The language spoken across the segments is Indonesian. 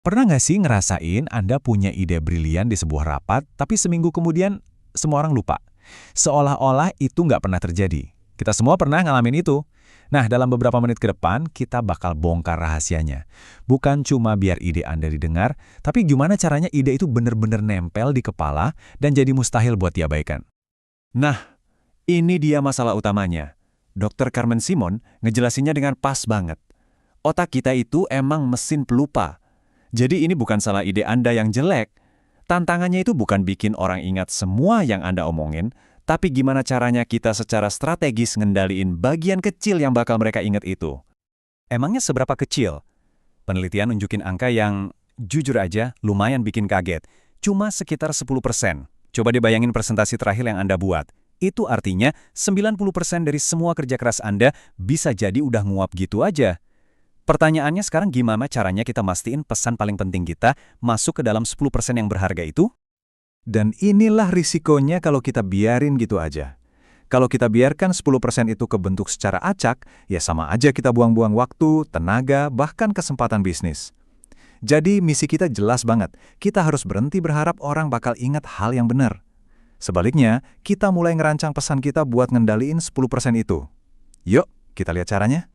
Pernah nggak sih ngerasain Anda punya ide brilian di sebuah rapat, tapi seminggu kemudian semua orang lupa? Seolah-olah itu nggak pernah terjadi. Kita semua pernah ngalamin itu. Nah, dalam beberapa menit ke depan, kita bakal bongkar rahasianya. Bukan cuma biar ide Anda didengar, tapi gimana caranya ide itu benar-benar nempel di kepala dan jadi mustahil buat diabaikan. Nah, ini dia masalah utamanya. Dr. Carmen Simon ngejelasinnya dengan pas banget. Otak kita itu emang mesin pelupa. Jadi ini bukan salah ide Anda yang jelek. Tantangannya itu bukan bikin orang ingat semua yang Anda omongin, tapi gimana caranya kita secara strategis ngendaliin bagian kecil yang bakal mereka ingat itu. Emangnya seberapa kecil? Penelitian nunjukin angka yang, jujur aja, lumayan bikin kaget. Cuma sekitar 10%. Coba dibayangin presentasi terakhir yang Anda buat. Itu artinya 90% dari semua kerja keras Anda bisa jadi udah nguap gitu aja. Pertanyaannya sekarang gimana caranya kita mastiin pesan paling penting kita masuk ke dalam 10% yang berharga itu? Dan inilah risikonya kalau kita biarin gitu aja. Kalau kita biarkan 10% itu kebentuk secara acak, ya sama aja kita buang-buang waktu, tenaga, bahkan kesempatan bisnis. Jadi misi kita jelas banget, kita harus berhenti berharap orang bakal ingat hal yang benar. Sebaliknya, kita mulai ngerancang pesan kita buat ngendaliin 10% itu. Yuk, kita lihat caranya.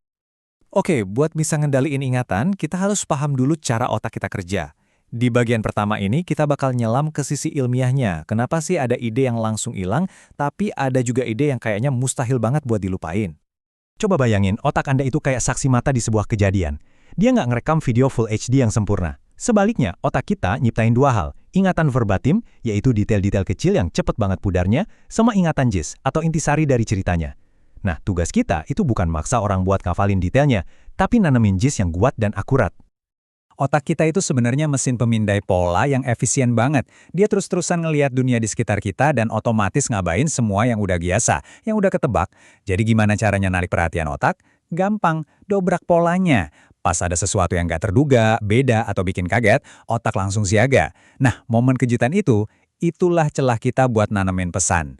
Oke, buat bisa ngendaliin ingatan, kita harus paham dulu cara otak kita kerja. Di bagian pertama ini, kita bakal nyelam ke sisi ilmiahnya. Kenapa sih ada ide yang langsung hilang, tapi ada juga ide yang kayaknya mustahil banget buat dilupain? Coba bayangin, otak Anda itu kayak saksi mata di sebuah kejadian. Dia nggak ngerekam video Full HD yang sempurna. Sebaliknya, otak kita nyiptain dua hal. Ingatan verbatim, yaitu detail-detail kecil yang cepet banget pudarnya, sama ingatan gist atau intisari dari ceritanya. Nah, tugas kita itu bukan maksa orang buat ngafalin detailnya, tapi nanemin gist yang kuat dan akurat. Otak kita itu sebenarnya mesin pemindai pola yang efisien banget. Dia terus-terusan ngelihat dunia di sekitar kita dan otomatis ngabain semua yang udah biasa, yang udah ketebak. Jadi gimana caranya narik perhatian otak? Gampang, dobrak polanya. Pas ada sesuatu yang nggak terduga, beda, atau bikin kaget, otak langsung siaga. Nah, momen kejutan itu, itulah celah kita buat nanemin pesan.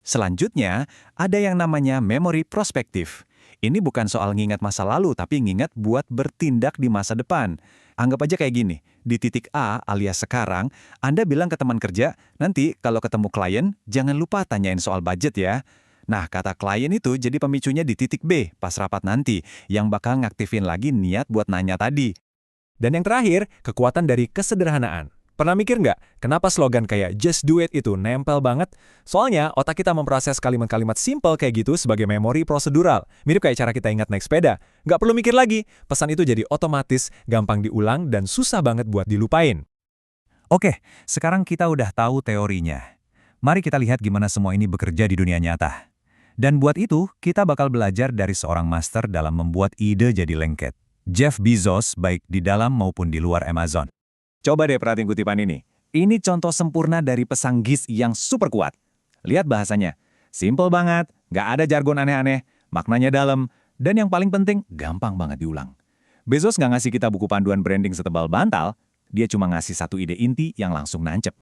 Selanjutnya, ada yang namanya memori prospektif. Ini bukan soal ngingat masa lalu, tapi ngingat buat bertindak di masa depan. Anggap aja kayak gini, di titik A alias sekarang, Anda bilang ke teman kerja, nanti kalau ketemu klien, jangan lupa tanyain soal budget ya. Nah, kata klien itu jadi pemicunya di titik B, pas rapat nanti, yang bakal ngaktifin lagi niat buat nanya tadi. Dan yang terakhir, kekuatan dari kesederhanaan. Pernah mikir nggak, kenapa slogan kayak "Just Do It" itu nempel banget? Soalnya, otak kita memproses kalimat-kalimat simple kayak gitu sebagai memori prosedural. Mirip kayak cara kita ingat naik sepeda. Nggak perlu mikir lagi, pesan itu jadi otomatis, gampang diulang, dan susah banget buat dilupain. Oke, sekarang kita udah tahu teorinya. Mari kita lihat gimana semua ini bekerja di dunia nyata. Dan buat itu, kita bakal belajar dari seorang master dalam membuat ide jadi lengket. Jeff Bezos, baik di dalam maupun di luar Amazon. Coba deh perhatiin kutipan ini. Ini contoh sempurna dari pesan GIS yang super kuat. Lihat bahasanya. Simple banget, nggak ada jargon aneh-aneh, maknanya dalam, dan yang paling penting, gampang banget diulang. Bezos nggak ngasih kita buku panduan branding setebal bantal, dia cuma ngasih satu ide inti yang langsung nancep.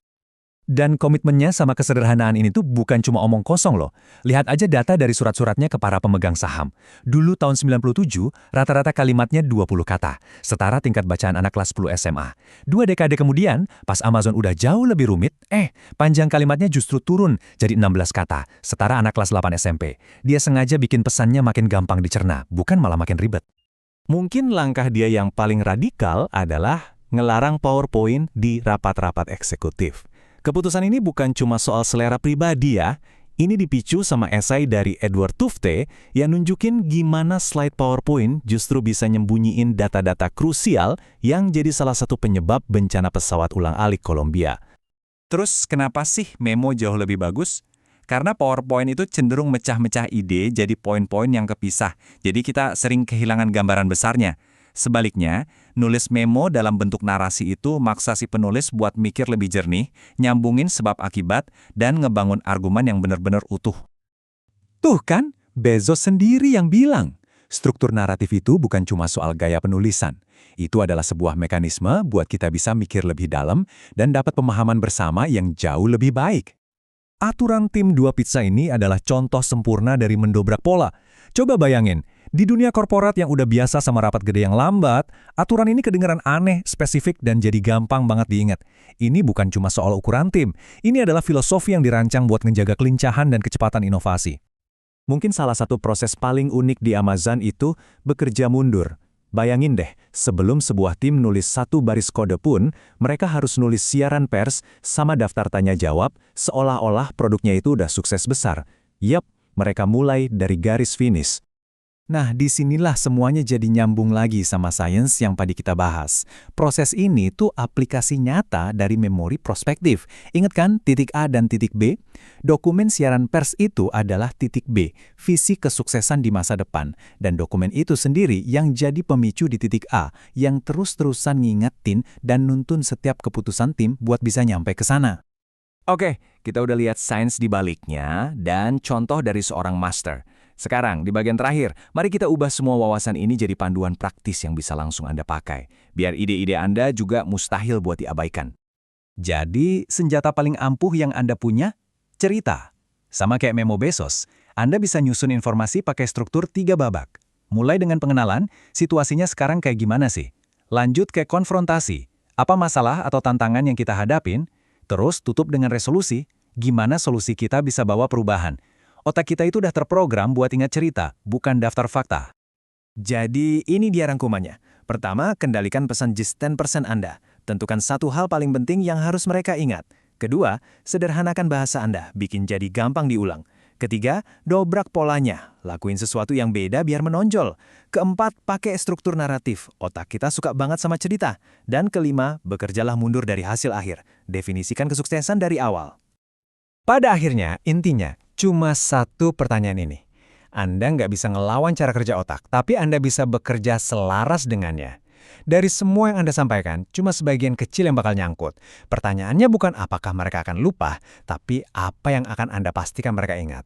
Dan komitmennya sama kesederhanaan ini tuh bukan cuma omong kosong loh. Lihat aja data dari surat-suratnya ke para pemegang saham. Dulu tahun 97, rata-rata kalimatnya 20 kata, setara tingkat bacaan anak kelas 10 SMA. 2 dekade kemudian, pas Amazon udah jauh lebih rumit, panjang kalimatnya justru turun jadi 16 kata, setara anak kelas 8 SMP. Dia sengaja bikin pesannya makin gampang dicerna, bukan malah makin ribet. Mungkin langkah dia yang paling radikal adalah ngelarang PowerPoint di rapat-rapat eksekutif. Keputusan ini bukan cuma soal selera pribadi ya, ini dipicu sama esai dari Edward Tufte yang nunjukin gimana slide PowerPoint justru bisa nyembunyiin data-data krusial yang jadi salah satu penyebab bencana pesawat ulang-alik Columbia. Terus kenapa sih memo jauh lebih bagus? Karena PowerPoint itu cenderung mecah-mecah ide jadi poin-poin yang kepisah, jadi kita sering kehilangan gambaran besarnya. Sebaliknya, nulis memo dalam bentuk narasi itu maksa si penulis buat mikir lebih jernih, nyambungin sebab akibat, dan ngebangun argumen yang benar-benar utuh. Tuh kan, Bezos sendiri yang bilang, struktur naratif itu bukan cuma soal gaya penulisan. Itu adalah sebuah mekanisme buat kita bisa mikir lebih dalam dan dapat pemahaman bersama yang jauh lebih baik. Aturan tim 2 pizza ini adalah contoh sempurna dari mendobrak pola. Coba bayangin, Di dunia korporat yang udah biasa sama rapat gede yang lambat, aturan ini kedengaran aneh, spesifik, dan jadi gampang banget diingat. Ini bukan cuma soal ukuran tim, ini adalah filosofi yang dirancang buat menjaga kelincahan dan kecepatan inovasi. Mungkin salah satu proses paling unik di Amazon itu bekerja mundur. Bayangin deh, sebelum sebuah tim nulis satu baris kode pun, mereka harus nulis siaran pers sama daftar tanya jawab, seolah-olah produknya itu udah sukses besar. Yap, mereka mulai dari garis finish. Nah, disinilah semuanya jadi nyambung lagi sama sains yang tadi kita bahas. Proses ini tuh aplikasi nyata dari memori prospektif. Ingat kan titik A dan titik B? Dokumen siaran pers itu adalah titik B, visi kesuksesan di masa depan. Dan dokumen itu sendiri yang jadi pemicu di titik A, yang terus-terusan ngingetin dan nuntun setiap keputusan tim buat bisa nyampe ke sana. Oke, kita udah lihat sains di baliknya dan contoh dari seorang master. Sekarang, di bagian terakhir, mari kita ubah semua wawasan ini jadi panduan praktis yang bisa langsung Anda pakai. Biar ide-ide Anda juga mustahil buat diabaikan. Jadi, senjata paling ampuh yang Anda punya? Cerita. Sama kayak Memo Bezos, Anda bisa nyusun informasi pakai struktur 3 babak. Mulai dengan pengenalan, situasinya sekarang kayak gimana sih? Lanjut ke konfrontasi. Apa masalah atau tantangan yang kita hadapin? Terus tutup dengan resolusi, gimana solusi kita bisa bawa perubahan. Otak kita itu udah terprogram buat ingat cerita, bukan daftar fakta. Jadi ini dia rangkumannya. Pertama, kendalikan pesan just 10% Anda. Tentukan satu hal paling penting yang harus mereka ingat. Kedua, sederhanakan bahasa Anda, bikin jadi gampang diulang. Ketiga, dobrak polanya, lakuin sesuatu yang beda biar menonjol. Keempat, pakai struktur naratif, otak kita suka banget sama cerita. Dan kelima, bekerjalah mundur dari hasil akhir, definisikan kesuksesan dari awal. Pada akhirnya, intinya, cuma satu pertanyaan ini. Anda nggak bisa ngelawan cara kerja otak, tapi Anda bisa bekerja selaras dengannya. Dari semua yang Anda sampaikan, cuma sebagian kecil yang bakal nyangkut. Pertanyaannya bukan apakah mereka akan lupa, tapi apa yang akan Anda pastikan mereka ingat.